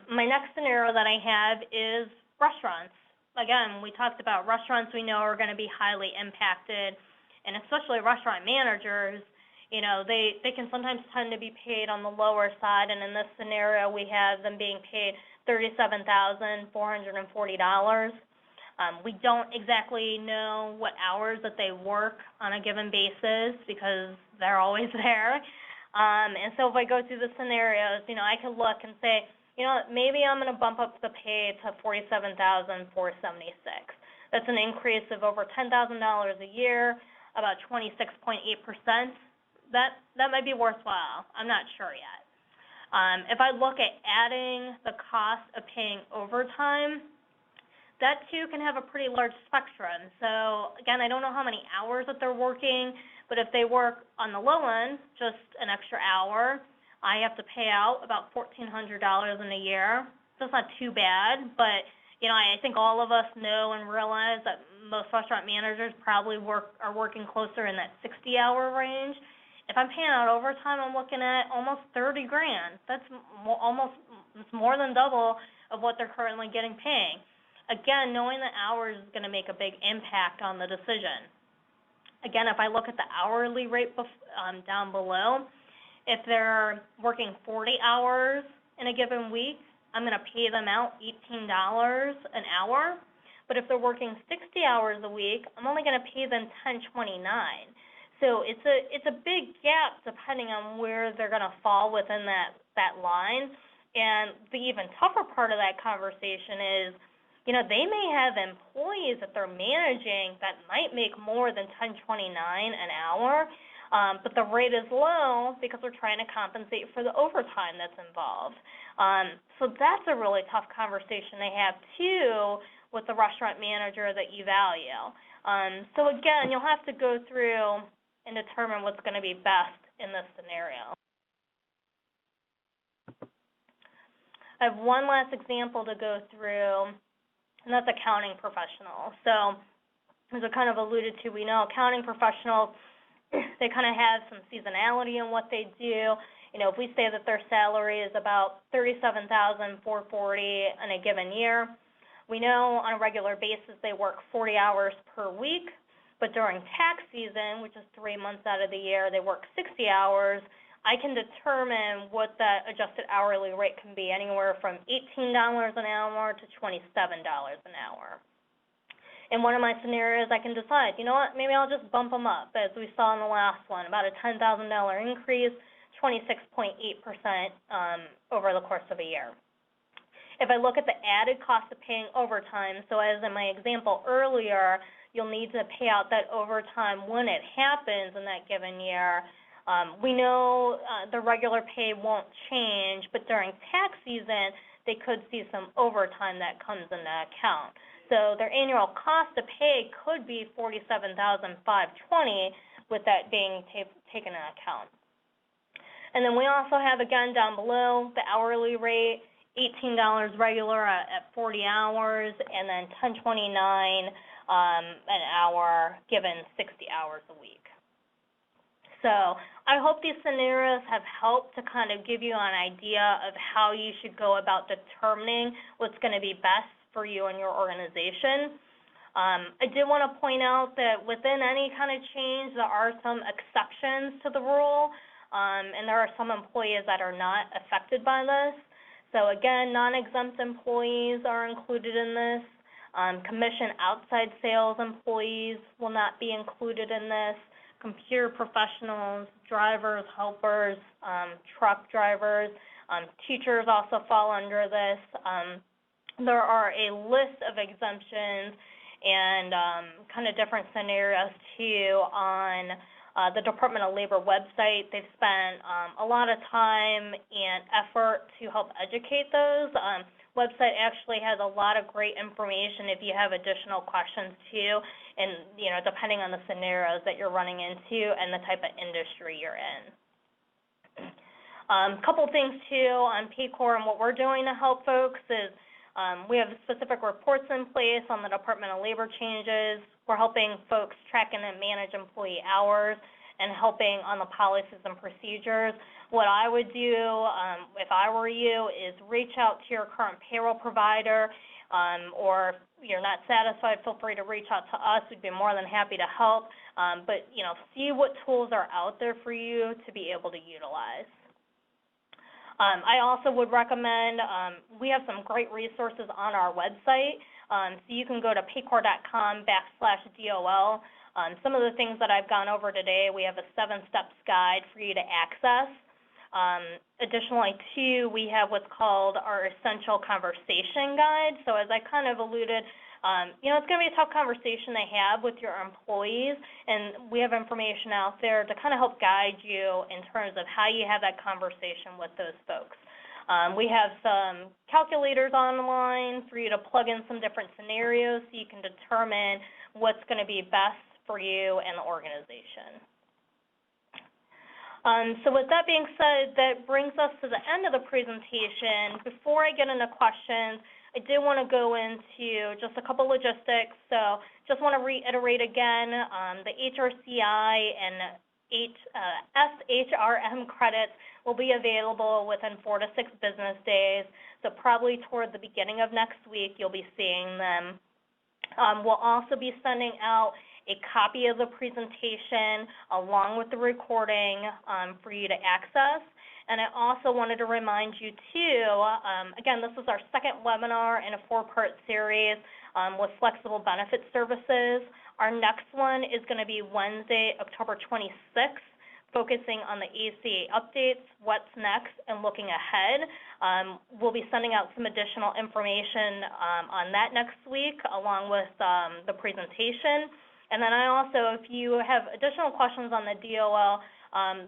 My next scenario that I have is restaurants. Again, we talked about restaurants we know are going to be highly impacted, and especially restaurant managers. They can sometimes tend to be paid on the lower side, and in this scenario, we have them being paid $37,440. We don't exactly know what hours that they work on a given basis because they're always there. And so if I go through the scenarios, I can look and say, maybe I'm going to bump up the pay to $47,476. That's an increase of over $10,000 a year, about 26.8%. That might be worthwhile. I'm not sure yet. If I look at adding the cost of paying overtime, that too can have a pretty large spectrum. So again, I don't know how many hours that they're working, but if they work on the low end, just an extra hour, I have to pay out about $1,400 in a year. That's not too bad, but I think all of us know and realize that most restaurant managers probably are working closer in that 60-hour range. If I'm paying out overtime, I'm looking at almost $30,000. That's it's more than double of what they're currently paying. Again, knowing the hours is going to make a big impact on the decision. Again, if I look at the hourly rate down below, if they're working 40 hours in a given week, I'm going to pay them out $18 an hour. But if they're working 60 hours a week, I'm only going to pay them $10.29. So it's a big gap depending on where they're going to fall within that line. And the even tougher part of that conversation is, they may have employees that they're managing that might make more than $10.29 an hour, but the rate is low because we're trying to compensate for the overtime that's involved. So that's a really tough conversation they have too with the restaurant manager that you value. So again, you'll have to go through and determine what's going to be best in this scenario. I have one last example to go through, and that's accounting professionals. So, as I kind of alluded to, we know accounting professionals, they kind of have some seasonality in what they do. You know, if we say that their salary is about $37,440 in a given year, we know on a regular basis they work 40 hours per week, but during tax season, which is 3 months out of the year, they work 60 hours. I can determine what that adjusted hourly rate can be, anywhere from $18 an hour to $27 an hour. In one of my scenarios, I can decide, you know what, maybe I'll just bump them up, as we saw in the last one, about a $10,000 increase, 26.8% over the course of a year. If I look at the added cost of paying overtime, so as in my example earlier, you'll need to pay out that overtime when it happens in that given year. We know the regular pay won't change, but during tax season, they could see some overtime that comes into account. So their annual cost to pay could be $47,520, with that being taken into account. And then we also have, again, down below, the hourly rate, $18 regular at 40 hours, and then $10.29 an hour given 60 hours a week. So I hope these scenarios have helped to kind of give you an idea of how you should go about determining what's going to be best for you and your organization. I did want to point out that within any kind of change, there are some exceptions to the rule, and there are some employees that are not affected by this. So again, non-exempt employees are included in this. Commission outside sales employees will not be included in this. Computer professionals, drivers, helpers, truck drivers, teachers also fall under this. There are a list of exemptions and kind of different scenarios too on the Department of Labor website. They've spent a lot of time and effort to help educate those. Website actually has a lot of great information if you have additional questions too, and depending on the scenarios that you're running into and the type of industry you're in. Couple things too on Paycor and what we're doing to help folks is we have specific reports in place on the Department of Labor changes. We're helping folks track and manage employee hours and helping on the policies and procedures. What I would do if I were you is reach out to your current payroll provider, or if you're not satisfied, feel free to reach out to us. We'd be more than happy to help. But see what tools are out there for you to be able to utilize. I also would recommend, we have some great resources on our website. So you can go to paycor.com/DOL. Some of the things that I've gone over today, we have a 7-steps guide for you to access. Additionally, too, we have what's called our Essential Conversation Guide. So as I kind of alluded, it's going to be a tough conversation to have with your employees, and we have information out there to kind of help guide you in terms of how you have that conversation with those folks. We have some calculators online for you to plug in some different scenarios so you can determine what's going to be best for you and the organization. So with that being said, that brings us to the end of the presentation. Before I get into questions, I did want to go into just a couple logistics. So just want to reiterate again, the HRCI and SHRM credits will be available within 4 to 6 business days. So probably toward the beginning of next week, you'll be seeing them. We'll also be sending out a copy of the presentation along with the recording for you to access. And I also wanted to remind you too, again, this is our second webinar in a 4-part series with flexible benefit services. Our next one is going to be Wednesday, October 26th, focusing on the ACA updates, what's next, and looking ahead. We'll be sending out some additional information on that next week along with the presentation. And then I also, if you have additional questions on the DOL,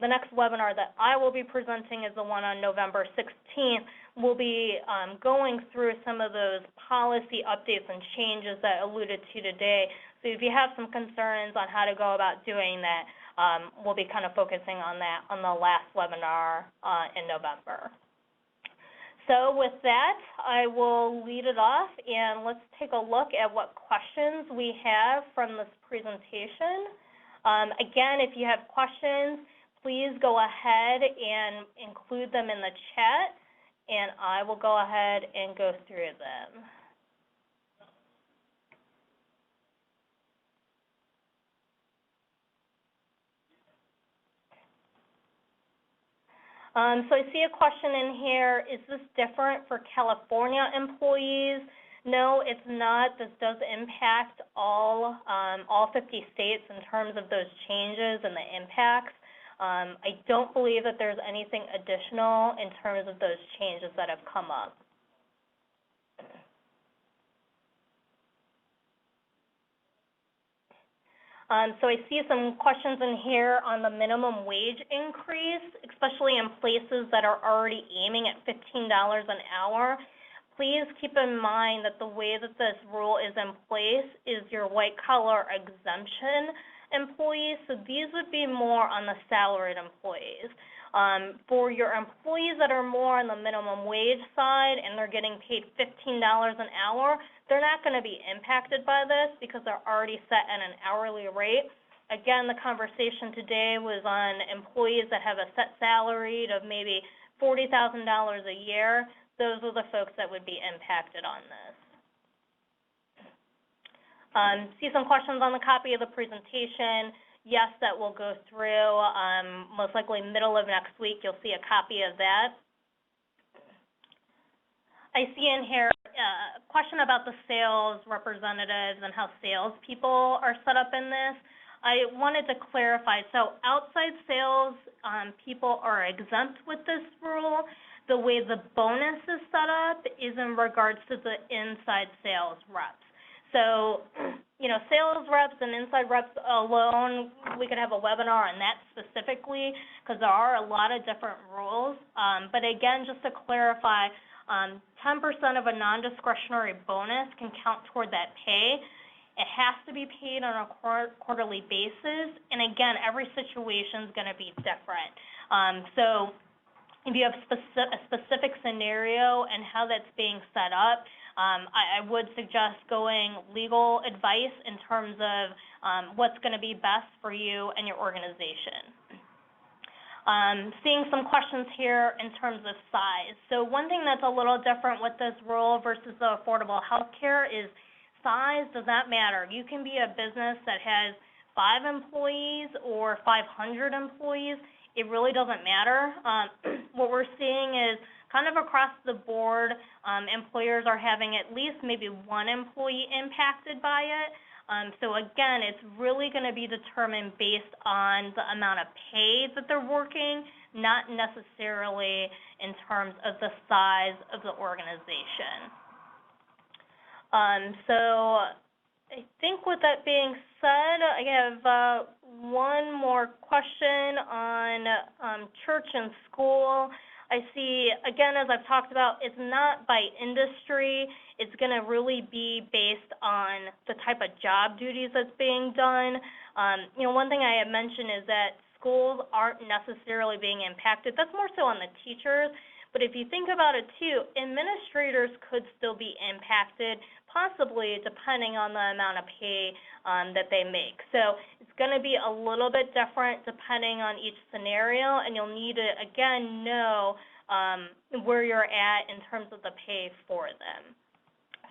the next webinar that I will be presenting is the one on November 16th. We'll be going through some of those policy updates and changes that I alluded to today. So if you have some concerns on how to go about doing that, we'll be kind of focusing on that on the last webinar in November. So with that, I will lead it off, and let's take a look at what questions we have from this presentation. Again, if you have questions, please go ahead and include them in the chat, and I will go ahead and go through them. So I see a question in here, is this different for California employees? No, it's not. This does impact all 50 states in terms of those changes and the impacts. I don't believe that there's anything additional in terms of those changes that have come up. So I see some questions in here on the minimum wage increase, especially in places that are already aiming at $15 an hour. Please keep in mind that the way that this rule is in place is your white-collar exemption employees, so these would be more on the salaried employees. For your employees that are more on the minimum wage side and they're getting paid $15 an hour, they're not going to be impacted by this because they're already set at an hourly rate. Again, the conversation today was on employees that have a set salary of maybe $40,000 a year. Those are the folks that would be impacted on this. See some questions on the copy of the presentation. Yes, that will go through. Most likely middle of next week, you'll see a copy of that. I see in here a question about the sales representatives and how salespeople are set up in this. I wanted to clarify. So outside sales people are exempt with this rule. The way the bonus is set up is in regards to the inside sales reps. So, you know, sales reps and inside reps alone, we could have a webinar on that specifically because there are a lot of different rules. But again, just to clarify, 10% of a non-discretionary bonus can count toward that pay. It has to be paid on a quarterly basis. And again, every situation is going to be different. So if you have a specific scenario and how that's being set up, I would suggest going legal advice in terms of what's going to be best for you and your organization. Seeing some questions here in terms of size. So one thing that's a little different with this rule versus the affordable health care is size does not matter. You can be a business that has 5 employees or 500 employees. It really doesn't matter. What we're seeing is kind of across the board, employers are having at least maybe 1 employee impacted by it. So again, it's really going to be determined based on the amount of pay that they're working, not necessarily in terms of the size of the organization. So I think with that being said, I have one more question on church and school. I see, again, as I've talked about, it's not by industry. It's going to really be based on the type of job duties that's being done. You know, one thing I had mentioned is that schools aren't necessarily being impacted. That's more so on the teachers. But if you think about it, too, administrators could still be impacted, possibly depending on the amount of pay that they make. So it's going to be a little bit different depending on each scenario, and you'll need to, again, know where you're at in terms of the pay for them.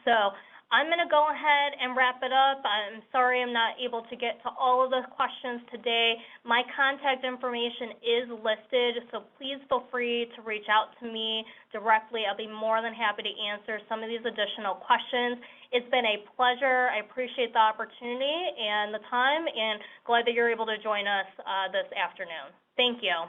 So I'm going to go ahead and wrap it up. I'm sorry I'm not able to get to all of the questions today. My contact information is listed, so please feel free to reach out to me directly. I'll be more than happy to answer some of these additional questions. It's been a pleasure. I appreciate the opportunity and the time, and glad that you're able to join us this afternoon. Thank you.